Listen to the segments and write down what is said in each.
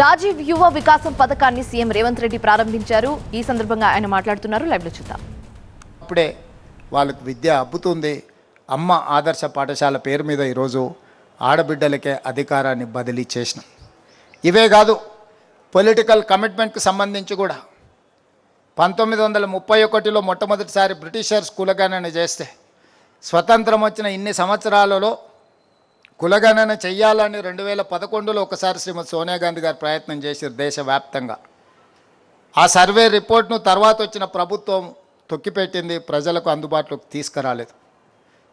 రాజీవ్ యువ వికాసం పథకాన్ని సీఎం రేవంత్ రెడ్డి ప్రారంభించారు. ఈ సందర్భంగా ఆయన మాట్లాడుతున్నారు. లైవ్ లో చూద్దాం. అప్పుడే వాళ్ళకు విద్య అబ్బుతుంది. అమ్మ ఆదర్శ పాఠశాల పేరు మీద ఈరోజు ఆడబిడ్డలకే అధికారాన్ని బదిలీ చేసిన. ఇవే కాదు, పొలిటికల్ కమిట్మెంట్కి సంబంధించి కూడా 1931లో మొట్టమొదటిసారి బ్రిటిషర్స్ కులగణన చేస్తే స్వతంత్రం వచ్చిన ఇన్ని సంవత్సరాలలో కులగణన చెయ్యాలని 2011లో ఒకసారి శ్రీమతి సోనియా గాంధీ గారు ప్రయత్నం చేశారు దేశవ్యాప్తంగా. ఆ సర్వే రిపోర్ట్ను తర్వాత వచ్చిన ప్రభుత్వం తొక్కిపెట్టింది, ప్రజలకు అందుబాటులోకి తీసుకురాలేదు.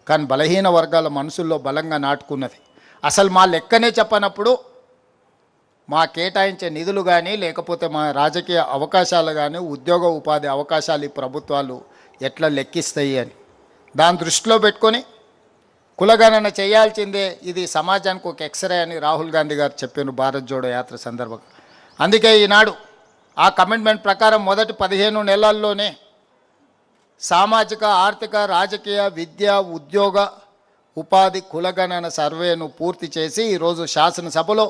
కానీ బలహీన వర్గాల మనసుల్లో బలంగా నాటుకున్నది. అసలు మా లెక్కనే చెప్పనప్పుడు మా కేటాయించే నిధులు కానీ లేకపోతే మా రాజకీయ అవకాశాలు కానీ ఉద్యోగ ఉపాధి అవకాశాలు ఈ ప్రభుత్వాలు ఎట్లా లెక్కిస్తాయి అని దాన్ని దృష్టిలో పెట్టుకొని కులగణన చేయాల్సిందే, ఇది సమాజానికి ఒక ఎక్స్రే అని రాహుల్ గాంధీ గారు చెప్పారు భారత్ జోడో యాత్ర సందర్భంగా. అందుకే ఈనాడు ఆ కమిట్మెంట్ ప్రకారం మొదటి 15 నెలల్లోనే సామాజిక, ఆర్థిక, రాజకీయ, విద్య, ఉద్యోగ ఉపాధి కులగణన సర్వేను పూర్తి చేసి ఈరోజు శాసనసభలో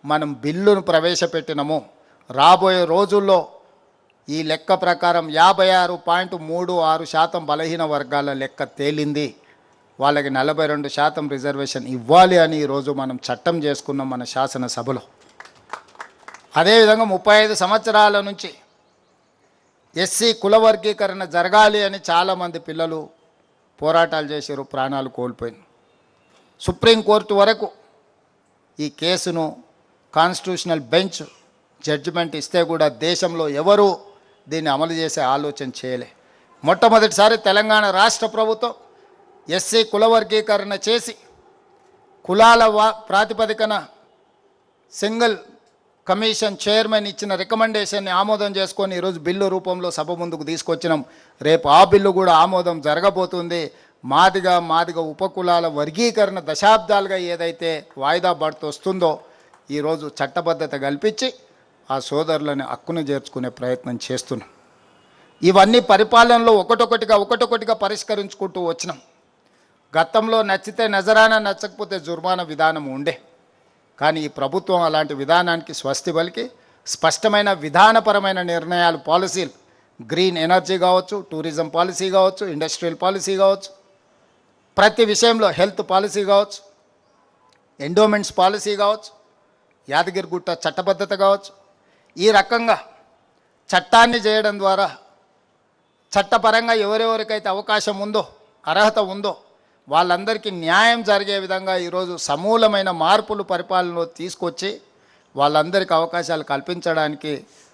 మనం బిల్లును ప్రవేశపెట్టినము. రాబోయే రోజుల్లో ఈ లెక్క ప్రకారం 56.36% బలహీన వర్గాల లెక్క తేలింది. వాళ్ళకి 42% రిజర్వేషన్ ఇవ్వాలి అని ఈరోజు మనం చట్టం చేసుకున్నాం మన శాసనసభలో. అదేవిధంగా 35 సంవత్సరాల నుంచి ఎస్సీ కుల వర్గీకరణ జరగాలి అని చాలామంది పిల్లలు పోరాటాలు చేశారు, ప్రాణాలు కోల్పోయింది. సుప్రీంకోర్టు వరకు ఈ కేసును కాన్స్టిట్యూషనల్ బెంచ్ జడ్జిమెంట్ ఇస్తే కూడా దేశంలో ఎవరు దీన్ని అమలు చేసే ఆలోచన చేయలే. మొట్టమొదటిసారి తెలంగాణ రాష్ట్ర ప్రభుత్వం ఎస్సీ కుల వర్గీకరణ చేసి కులాల ప్రాతిపదికన సింగిల్ కమిషన్ చైర్మన్ ఇచ్చిన రికమెండేషన్ని ఆమోదం చేసుకొని ఈరోజు బిల్లు రూపంలో సభ ముందుకు తీసుకొచ్చినాం. రేపు ఆ బిల్లు కూడా ఆమోదం జరగబోతుంది. మాదిగ ఉపకులాల వర్గీకరణ దశాబ్దాలుగా ఏదైతే వాయిదా పడుతూ వస్తుందో ఈరోజు చట్టబద్ధత కల్పించి ఆ సోదరులని హక్కును చేర్చుకునే ప్రయత్నం చేస్తున్నాం. ఇవన్నీ పరిపాలనలో ఒకటొకటిగా పరిష్కరించుకుంటూ వచ్చినాం. గతంలో నచ్చితే నజరానా, నచ్చకపోతే జుర్మానా విధానం ఉండే. కానీ ఈ ప్రభుత్వం అలాంటి విధానానికి స్వస్తి పలికి స్పష్టమైన విధానపరమైన నిర్ణయాలు, పాలసీలు, గ్రీన్ ఎనర్జీ కావచ్చు, టూరిజం పాలసీ కావచ్చు, ఇండస్ట్రియల్ పాలసీ కావచ్చు, ప్రతి విషయంలో హెల్త్ పాలసీ కావచ్చు, ఎండోమెంట్స్ పాలసీ కావచ్చు, యాదగిరిగుట్ట చట్టబద్ధత కావచ్చు, ఈ రకంగా చట్టాన్ని చేయడం ద్వారా చట్టపరంగా ఎవరెవరికైతే అవకాశం ఉందో, అర్హత ఉందో వాళ్ళందరికీ న్యాయం జరిగే విధంగా ఈరోజు సమూలమైన మార్పులు పరిపాలనలో తీసుకొచ్చి వాళ్ళందరికీ అవకాశాలు కల్పించడానికి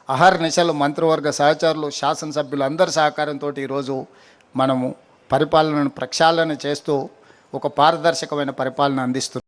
అహర్నిశలు మంత్రివర్గ సహచరులు, శాసనసభ్యులు అందరి సహకారంతో ఈరోజు మనము పరిపాలనను ప్రక్షాళన చేస్తూ ఒక పారదర్శకమైన పరిపాలన అందిస్తున్నాం.